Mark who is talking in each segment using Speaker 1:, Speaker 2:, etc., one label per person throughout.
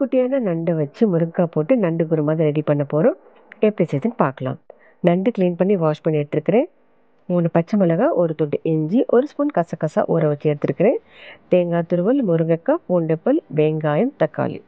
Speaker 1: குட்டியான நண்டை வச்சு முருங்கைக்காய் போட்டு நண்டு குருமா ரெடி பண்ண போகிறோம். எப்படி செய்யுதுன்னு பார்க்கலாம். நண்டு க்ளீன் பண்ணி வாஷ் பண்ணி எடுத்துருக்கிறேன். 3 பச்சை மிளகாய், ஒரு துண்டு இஞ்சி, 1 ஸ்பூன் கசகசா ஊற வச்சு எடுத்துருக்கிறேன். தேங்காய் துருவல், முருங்கைக்காய், பூண்டுப்பல், வெங்காயம், தக்காளி.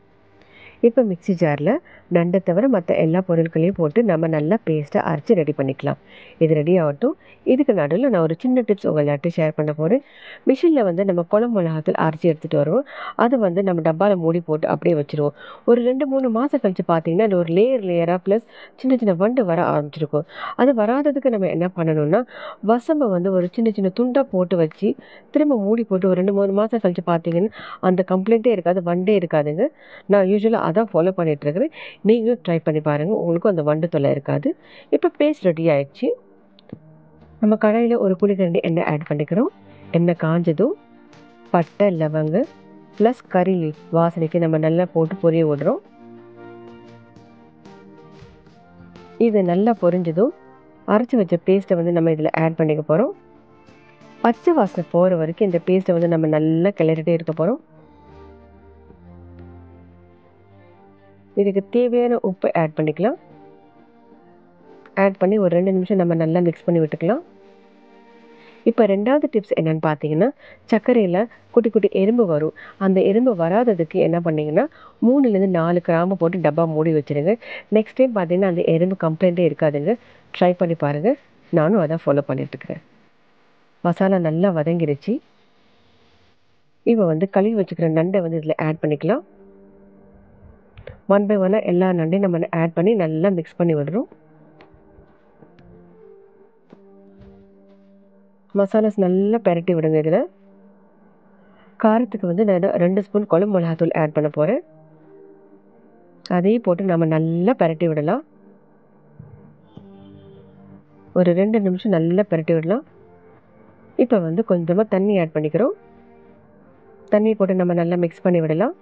Speaker 1: இப்போ மிக்ஸி ஜாரில் நண்டை தவிர மற்ற எல்லா பொருட்களையும் போட்டு நம்ம நல்லா பேஸ்ட்டாக அரைச்சி ரெடி பண்ணிக்கலாம். இது ரெடி ஆகட்டும். இதுக்கு நடுவில் நான் ஒரு சின்ன டிப்ஸ் உங்கள்கிட்ட ஷேர் பண்ண போகிறேன். மிஷினில் நம்ம குழம்பு மிளகாத்தூள் அரைச்சி எடுத்துகிட்டு வருவோம். அது நம்ம டப்பாவில் மூடி போட்டு அப்படியே வச்சுருவோம். ஒரு 2-3 மாதம் கழிச்சு பார்த்தீங்கன்னா அது ஒரு லேயராக ப்ளஸ் சின்ன சின்ன வண்டு வர ஆரம்பிச்சிருக்கும். அது வராததுக்கு நம்ம என்ன பண்ணணும்னா, வசம்பை ஒரு சின்ன சின்ன துண்டாக போட்டு வச்சு திரும்ப மூடி போட்டு ஒரு 2-3 மாதம் கழிச்சு பார்த்தீங்கன்னா அந்த கம்ப்ளைண்ட்டே இருக்காது, வண்டே இருக்காதுங்க. நான் யூஸ்வலாக அதான் ஃபாலோ பண்ணிகிட்ருக்கிறேன். நீங்களும் ட்ரை பண்ணி பாருங்கள், உங்களுக்கும் அந்த வண்டு தொல்லை இருக்காது. இப்போ பேஸ்ட் ரெடி ஆயிடுச்சு. நம்ம கடாயில் ஒரு குழிக்கரண்டி எண்ணெய் ஆட் பண்ணிக்கிறோம். எண்ணெய் காஞ்சதும் பட்டை, லவங்க ப்ளஸ் கறி வாசனைக்கு நம்ம நல்லா போட்டு பொரிய விடுறோம். இது நல்லா பொரிஞ்சதும் அரைச்சி வச்ச பேஸ்ட்டை நம்ம இதில் ஆட் பண்ணிக்க போகிறோம். பச்சை வாசனை போகிற வரைக்கும் இந்த பேஸ்ட்டை நம்ம நல்லா கிளறிட்டே இருக்க போகிறோம். இதுக்கு தேவையான உப்பு ஆட் பண்ணிக்கலாம். ஆட் பண்ணி ஒரு 2 நிமிஷம் நம்ம நல்லா மிக்ஸ் பண்ணி விட்டுக்கலாம். இப்போ 2வது டிப்ஸ் என்னென்னு பார்த்தீங்கன்னா, சர்க்கரையில் குட்டி குட்டி எறும்பு வரும். அந்த எறும்பு வராததுக்கு என்ன பண்ணிங்கன்னா 3-4 கிராம்பு போட்டு டப்பா மூடி வச்சுருங்க. நெக்ஸ்ட் டைம் பார்த்தீங்கன்னா அந்த எறும்பு கம்ப்ளைண்ட்டே இருக்காதுங்க. ட்ரை பண்ணி பாருங்கள். நானும் அதான் ஃபாலோ பண்ணிட்டுருக்கிறேன். மசாலா நல்லா வதங்கிருச்சு. இப்போ கழுவி வச்சுக்கிற நண்டை இதில் ஆட் பண்ணிக்கலாம். 1 பை 1 எல்லா நண்டையும் நம்ம ஆட் பண்ணி நல்லா மிக்ஸ் பண்ணி விடுறோம். மசாலாஸ் நல்லா பெரட்டி விடுங்க. இதில் காரத்துக்கு நான் 2 ஸ்பூன் குழம்பு மிளகாத்தூள் ஆட் பண்ண போகிறேன். அதையும் போட்டு நம்ம நல்லா பெரட்டி விடலாம். ஒரு 2 நிமிஷம் நல்லா பெரட்டி விடலாம். இப்போ கொஞ்சமாக தண்ணி ஆட் பண்ணிக்கிறோம். தண்ணி போட்டு நம்ம நல்லா மிக்ஸ் பண்ணி விடலாம்.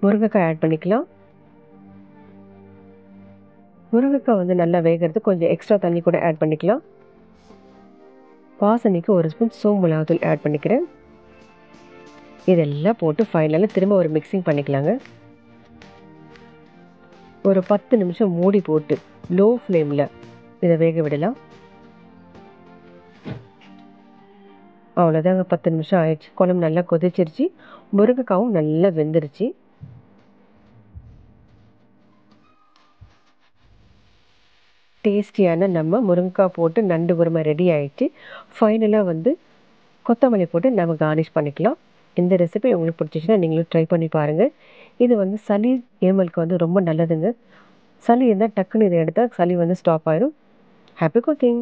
Speaker 1: முருங்கைக்காய் ஆட் பண்ணிக்கலாம். முருங்கைக்காய் நல்லா வேகிறதுக்கு கொஞ்சம் எக்ஸ்ட்ரா தண்ணி கூட ஆட் பண்ணிக்கலாம். வாசனைக்கு 1 ஸ்பூன் சோம்பு மிளகாத்தூள் ஆட் பண்ணிக்கிறேன். இதெல்லாம் போட்டு ஃபைனலாக திரும்ப ஒரு மிக்சிங் பண்ணிக்கலாங்க. ஒரு 10 நிமிஷம் மூடி போட்டு லோ ஃப்ளேமில் இதை வேக விடலாம். அவ்வளோதாங்க, 10 நிமிஷம் ஆயிடுச்சு. குழம்பு நல்லா கொதிச்சிருச்சு. முருங்கைக்காவும் நல்லா வெந்துருச்சு. டேஸ்டியான நம்ம முருங்கைக்காய் போட்டு நண்டு குருமா ரெடி ஆயிடுச்சு. ஃபைனலாக கொத்தமல்லி போட்டு நம்ம கார்னிஷ் பண்ணிக்கலாம். இந்த ரெசிபி உங்களுக்கு பிடிச்சிச்சுன்னா நீங்களும் ட்ரை பண்ணி பாருங்கள். இது சளி இருமலுக்கு ரொம்ப நல்லதுங்க. சளி இருந்தால் டக்குன்னு இதை எடுத்தால் சளி ஸ்டாப் ஆயிடும். Happy cooking.